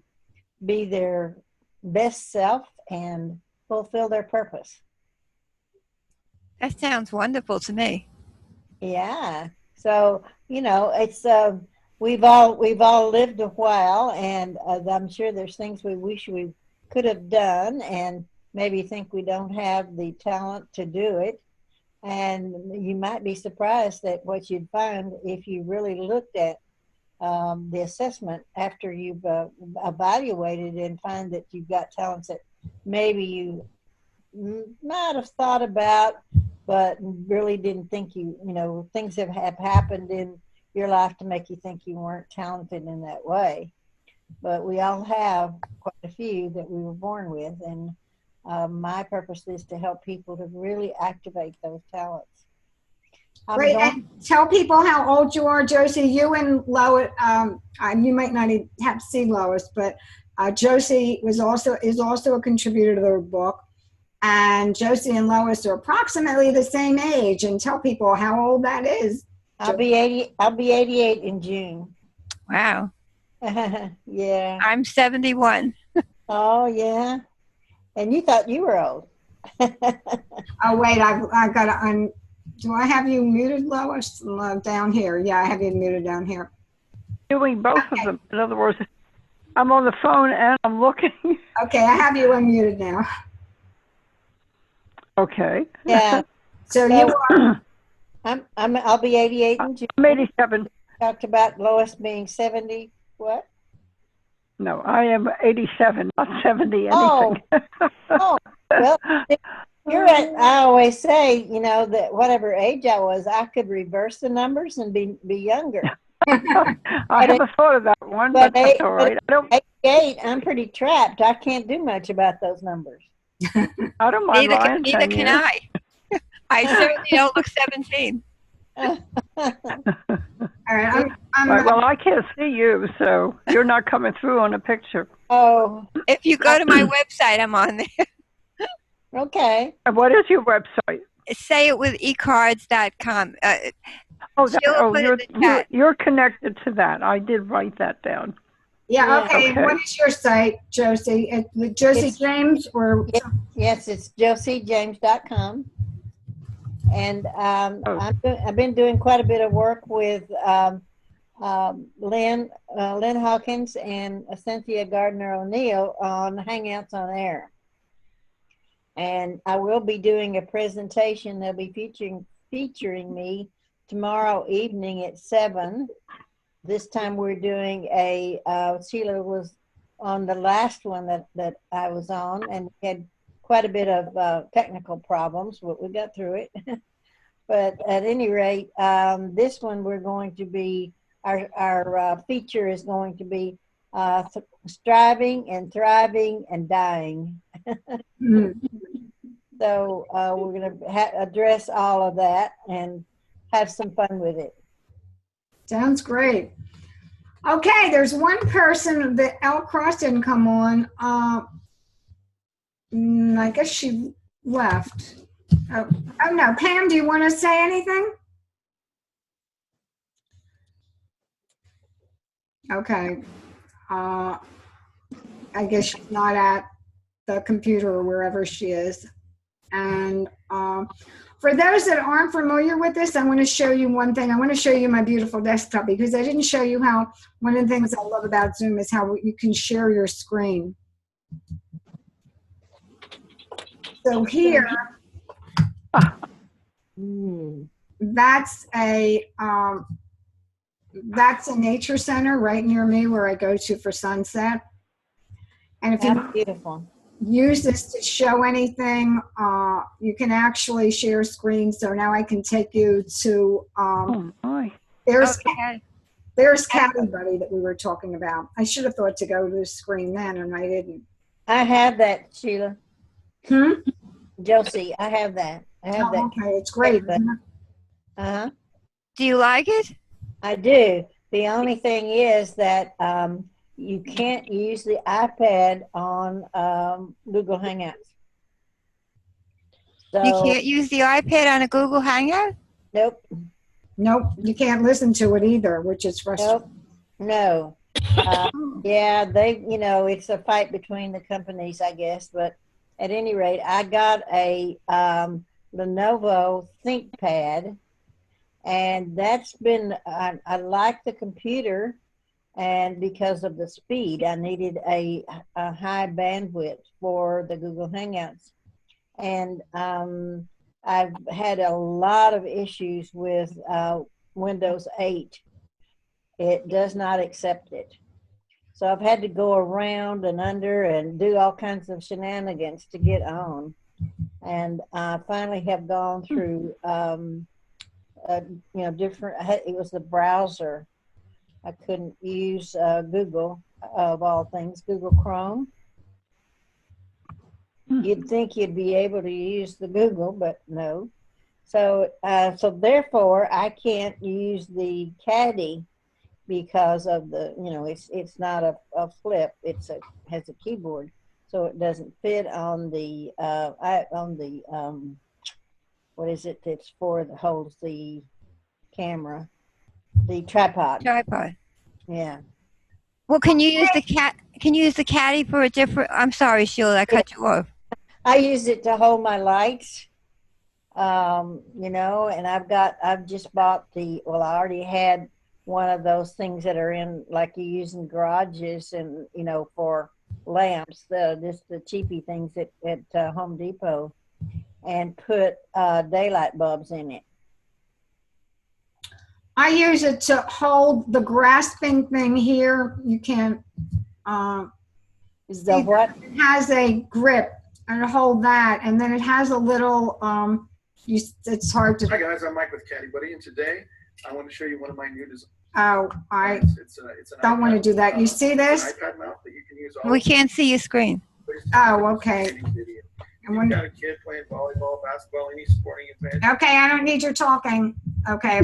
be their best self and fulfill their purpose. That sounds wonderful to me. Yeah. So, it's we've all lived a while, and I'm sure there's things we wish we could have done, and maybe think we don't have the talent to do it. And you might be surprised at what you'd find if you really looked at the assessment after you've evaluated, and find that you've got talents that maybe you might have thought about, but really didn't think things have happened in your life to make you think you weren't talented in that way. But we all have quite a few that we were born with, and my purpose is to help people to really activate those talents. Great, and tell people how old you are, Josie. You and Lois, you might not even have to see Lois, but Josie is also a contributor to the book. And Josie and Lois are approximately the same age. And tell people how old that is. I'll be 88 in June. Wow. Yeah. I'm 71. Oh, yeah. And you thought you were old. Oh, wait, I got to do I have you muted, Lois? Down here. Yeah, I have you muted down here. Doing both of them. In other words, I'm on the phone and I'm looking. Okay, I have you unmuted now. Okay. Yeah. So you are. I'll be 88 in June. I'm 87. Talked about Lois being 70. What? No, I am 87, not 70 anything. Oh, well, I always say, that whatever age I was, I could reverse the numbers and be younger. I haven't thought of that one, but that's all right. 88, I'm pretty trapped. I can't do much about those numbers. I don't mind lying. Neither can I. I certainly don't look 17. All right, well, I can't see you, so you're not coming through on a picture. Oh. If you go to my website, I'm on there. Okay. And what is your website? Sayitwithecards.com. You're connected to that. I did write that down. Yeah, okay. What is your site, Josie? Josie James or? Yes, it's josiejames.com. And I've been doing quite a bit of work with Lynn Hawkins and Cynthia Gardner O'Neill on Hangouts on Air. And I will be doing a presentation. They'll be featuring me tomorrow evening at 7. This time we're doing Sheila was on the last one that I was on, and had quite a bit of technical problems, but we got through it. But at any rate, this one we're going to be, our feature is going to be striving and thriving and dying. So we're going to address all of that and have some fun with it. Sounds great. Okay, there's one person that Al Cross didn't come on. I guess she left. Oh no, Pam, do you want to say anything? Okay. I guess she's not at the computer or wherever she is. And for those that aren't familiar with this, I want to show you one thing. I want to show you my beautiful desktop, because I didn't show you how, one of the things I love about Zoom is how you can share your screen. So here, Mm. that's a nature center right near me where I go to for sunset. And if How you beautiful. use this to show anything, you can actually share screen. So now I can take you to, Oh my. there's Okay. there's Caddy Buddy that we were talking about. I should have thought to go to the screen then, and I didn't. I have that, Sheila. Hmm? Josie, I have that. I have Oh, that. okay, it's great, isn't it? Uh-huh. Do you like it? I do. The only thing is that you can't use the iPad on Google Hangouts. You So, can't use the iPad on a Google Hangout? nope, Nope, you can't listen to it either, which is frustrating. nope, no. Yeah, it's a fight between the companies, I guess. But at any rate, I got a Lenovo ThinkPad, and that's been, I like the computer, and because of the speed, I needed a high bandwidth for the Google Hangouts. And I've had a lot of issues with Windows 8. It does not accept it. So I've had to go around and under and do all kinds of shenanigans to get on. And I finally have gone through, different, it was the browser. I couldn't use Google, of all things, Google Chrome. You'd think you'd be able to use the Google, but no. So therefore, I can't use the Caddy because of the, it's not a flip. Has a keyboard, so it doesn't fit on the what is it? It's for that holds the camera, the tripod. Tripod. Yeah. Well, can you use the Caddy for a different? I'm sorry, Sheila, I cut you off. I use it to hold my lights, and I've just bought I already had one of those things that are in, like you use in garages and, for lamps, just the cheapy things at Home Depot, and put daylight bulbs in it. I use it to hold the grasping thing here. You can't. Is the what? It has a grip and hold that, and then it has a little. It's hard to. Hi guys, I'm Mike with Caddy Buddy, and today I want to show you one of my new designs. Oh, I it's an don't want to iPad, do that. You see this? An iPad mount that you can use. We can't see your screen. Oh, okay. If you've got a kid playing volleyball, basketball, any sporting event. Okay, I don't need your talking. Okay.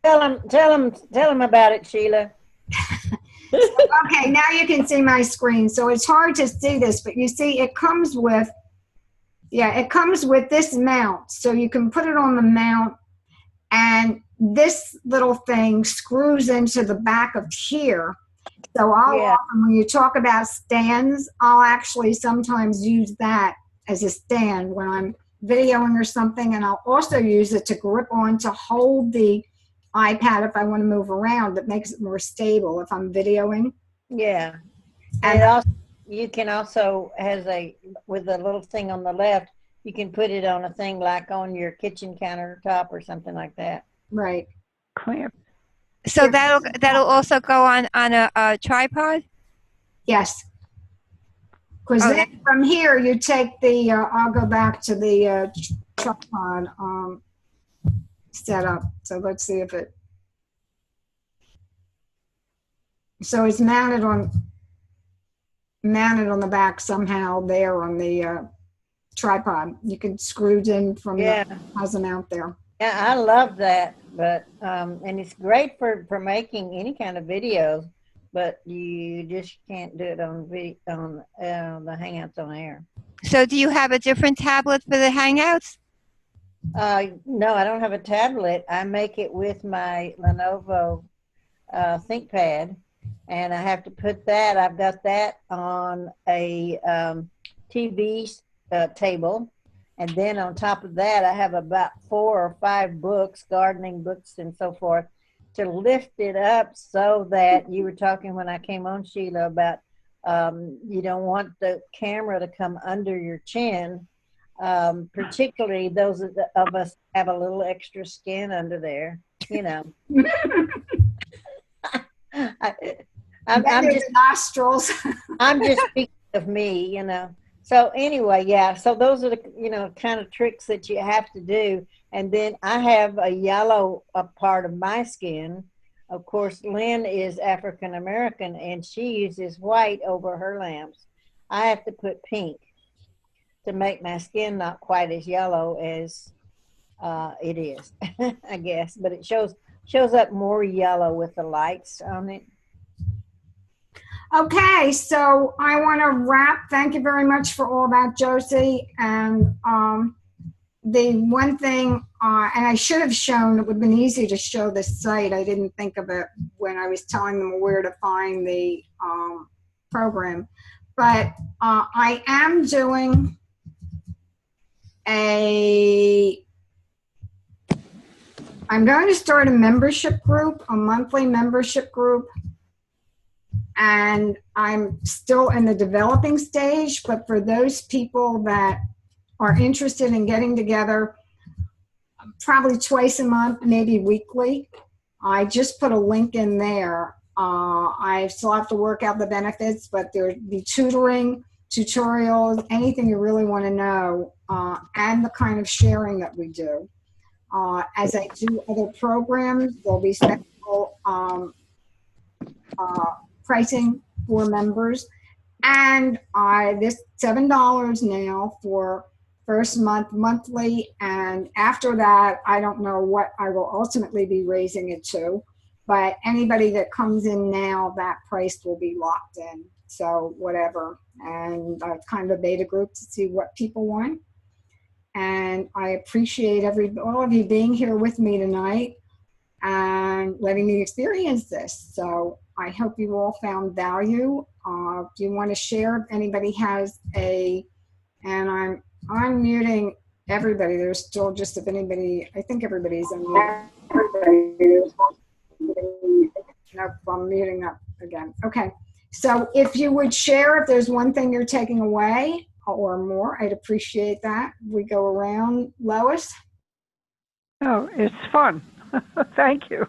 Tell them about it, Sheila. Okay, now you can see my screen. So it's hard to see this, but you see it comes with this mount. So you can put it on the mount, and this little thing screws into the back of here. So often when you talk about stands, I'll actually sometimes use that as a stand when I'm videoing or something, and I'll also use it to grip on to hold the iPad if I want to move around. It makes it more stable if I'm videoing. Yeah. And you can also, with the little thing on the left, you can put it on a thing like on your kitchen countertop or something like that. Right. Clear. So that'll also go on a tripod? Yes. Because then from here you take the, I'll go back to the tripod setup. So let's see if it, so it's mounted on the back somehow there on the tripod. You can screw it in from the has a mount there. Yeah, I love that, but and it's great for making any kind of videos, but you just can't do it on the Hangouts on air. So do you have a different tablet for the Hangouts? No, I don't have a tablet. I make it with my Lenovo ThinkPad, and I have to put that. I've got that on a TV table. And then on top of that, I have about 4 or 5 books, gardening books and so forth, to lift it up so that you were talking when I came on, Sheila, about You don't want the camera to come under your chin, particularly those of us have a little extra skin under there, you know. I'm just nostrils. I'm just speaking of me, you know. So anyway, yeah. So those are the kind of tricks that you have to do. And then I have a yellow part of my skin. Of course, Lynn is African American, and she uses white over her lamps. I have to put pink to make my skin not quite as yellow as it is, I guess. But it shows up more yellow with the lights on it. Okay, so I want to wrap. Thank you very much for all that, Josie. And the one thing, and I should have shown, it would have been easy to show the site. I didn't think of it when I was telling them where to find the program. But I am doing I'm going to start a membership group, a monthly membership group. And I'm still in the developing stage, but for those people that are interested in getting together, probably twice a month, maybe weekly, I just put a link in there. I still have to work out the benefits, but there'll be tutoring, tutorials, anything you really want to know, and the kind of sharing that we do. As I do other programs, there'll be special pricing for members, and this $7 now for first month monthly, and after that I don't know what I will ultimately be raising it to, but anybody that comes in now, that price will be locked in, so whatever. And I've kind of a beta group to see what people want, and I appreciate all of you being here with me tonight and letting me experience this. So I hope you all found value. If you want to share, if anybody has and I'm unmuting everybody. There's still just, if anybody, I think everybody's unmuted. Nope, I'm muting up again. Okay, so if you would share, if there's one thing you're taking away or more, I'd appreciate that. We go around. Lois? Oh, it's fun. Thank you.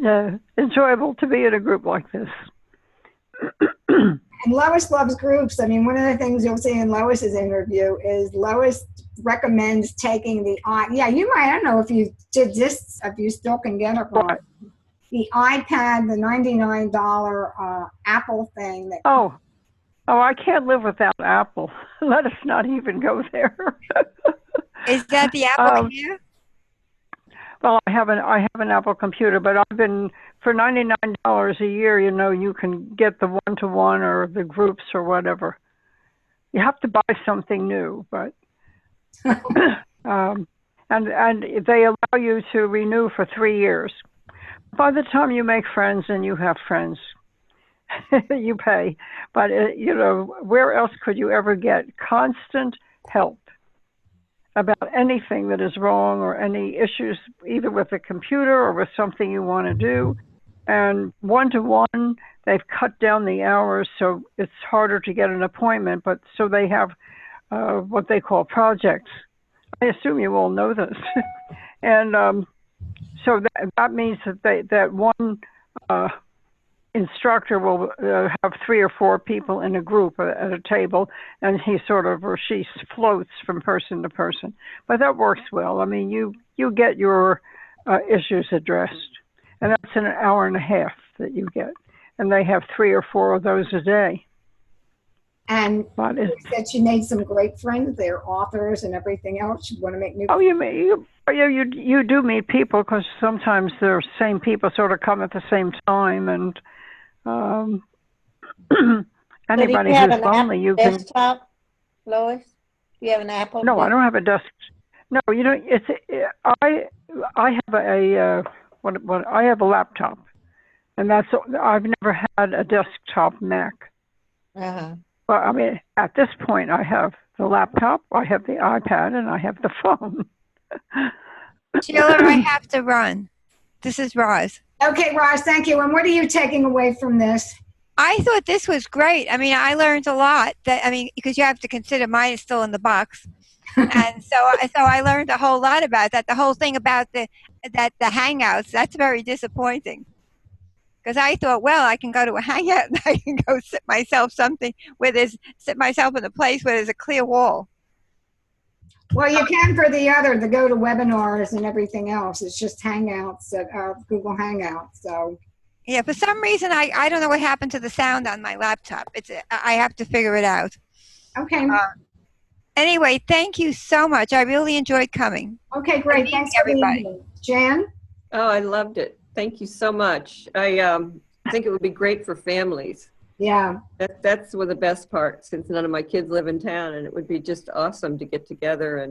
Yeah, enjoyable to be in a group like this. And Lois loves groups. I mean, one of the things you'll see in Lois's interview is Lois recommends taking yeah, you might, I don't know if you did this, if you still can get it wrong. The iPad, the $99 Apple thing. Oh, I can't live without Apple. Let us not even go there. Is that the Apple computer? Well, I have an Apple computer, but I've been, for $99 a year, you can get the one-to-one or the groups or whatever. You have to buy something new, but and they allow you to renew for 3 years. By the time you make friends and you have friends, you pay. But where else could you ever get constant help about anything that is wrong or any issues, either with the computer or with something you want to do? And one-to-one, they've cut down the hours, so it's harder to get an appointment, but so they have what they call projects. I assume you all know this. And so that means that one instructor will have 3 or 4 people in a group at a table, and he or she floats from person to person. But that works well. I mean, you get your issues addressed, and that's in an hour and a half that you get. And they have 3 or 4 of those a day. And you said you made some great friends. They're authors and everything else. You want to make new. Oh, you do meet people, because sometimes the same people sort of come at the same time, and anybody who's lonely, you can. Desktop, Lois? You have an Apple? No, I don't have a desk. No, you don't. I have I have a laptop, and I've never had a desktop Mac. Uh-huh. Well, I mean, at this point, I have the laptop, I have the iPad, and I have the phone. Sheila, I have to run. This is Roz. Okay, Roz, thank you. And what are you taking away from this? I thought this was great. I mean, I learned a lot. Because you have to consider mine is still in the box, and so I learned a whole lot about that. The whole thing about the Hangouts, that's very disappointing. Because I thought, well, I can go to a hangout and I can go sit myself in a place where there's a clear wall. Well, you can for the go to webinars and everything else. It's just Hangouts at Google Hangouts. So yeah, for some reason I don't know what happened to the sound on my laptop. I have to figure it out. Okay. Anyway, thank you so much. I really enjoyed coming. Okay, great. Thanks for being here. Jan? Oh, I loved it. Thank you so much. I think it would be great for families. Yeah. That's one of the best parts, since none of my kids live in town, and it would be just awesome to get together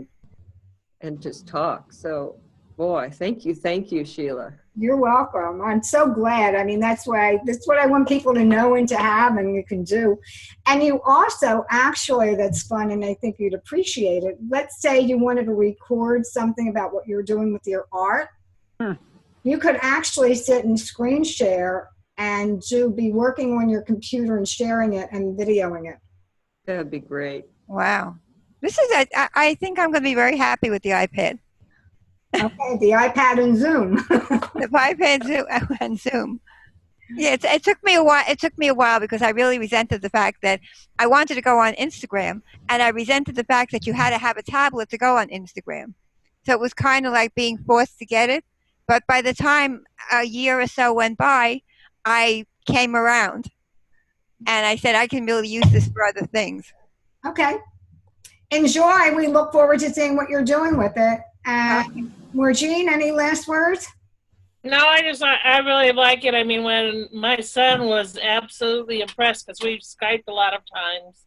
and just talk. So, boy, thank you, Sheila. You're welcome. I'm so glad. I mean, that's what I want people to know and to have, and you can do. And you also, actually, that's fun, and I think you'd appreciate it. Let's say you wanted to record something about what you're doing with your art. You could actually sit and screen share and be working on your computer and sharing it and videoing it. That'd be great. Wow. I think I'm going to be very happy with the iPad. Okay, the iPad and Zoom. The iPad and Zoom. Yeah, it took me a while. It took me a while because I really resented the fact that I wanted to go on Instagram, and I resented the fact that you had to have a tablet to go on Instagram. So it was kind of like being forced to get it. But by the time a year or so went by, I came around, and I said I can really use this for other things. Okay. Enjoy. We look forward to seeing what you're doing with it. And Morgine, any last words? No, I really like it. I mean, when my son was absolutely impressed, because we've Skyped a lot of times.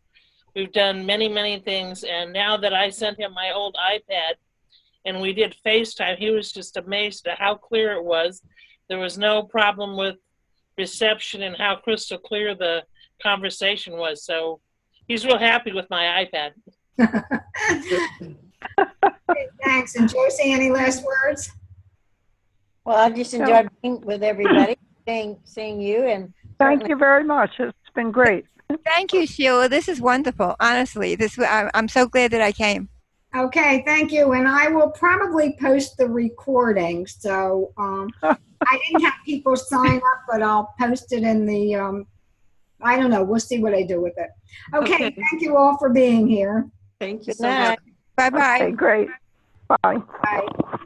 We've done many, many things. And now that I sent him my old iPad and we did FaceTime, he was just amazed at how clear it was. There was no problem with reception and how crystal clear the conversation was. So he's real happy with my iPad. Thanks. And Josie, any last words? Well, I just enjoyed being with everybody, seeing you, and thank you very much. It's been great. Thank you, Sheila. This is wonderful. Honestly, I'm so glad that I came. Okay, thank you. And I will probably post the recording. So I didn't have people sign up, but I'll post it in the, I don't know. We'll see what I do with it. Okay, thank you all for being here. Thank you so much. Bye-bye. Okay, great. Bye. Bye.